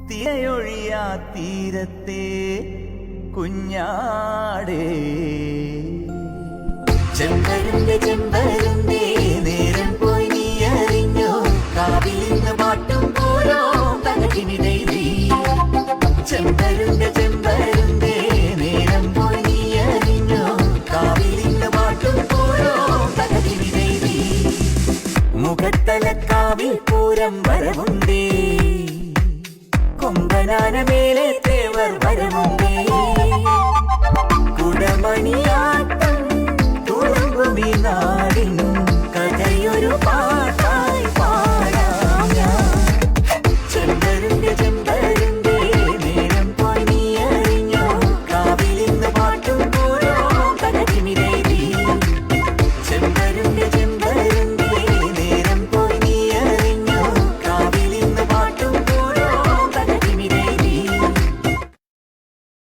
തിരയൊഴിയാ തീരത്തെ കുഞ്ഞാടേ ചെമ്പരുന്തേ ചെമ്പരുന്തേ നേരം പോയി നീ അറിഞ്ഞോ കാവിലിന്ന് പാട്ടും പോരോ തനക്കിനിടൈ ചെമ്പരുന്തേ ചെമ്പരുന്തേ നേരം പോയി നീ അറിഞ്ഞോ കാവിലിന്ന് പാട്ടും പോരോ തനക്കിനിടൈ മുഖത്തലക്കാവിൽ പൂരം വരവുണ്ടേ കൊമ്പനാന മേലെ തേവർ വരവുണ്ടേ കുടമണിയാട്ടം തുളുമ്പുമീ നാടിൻ കഥയൊരു പാട്ട്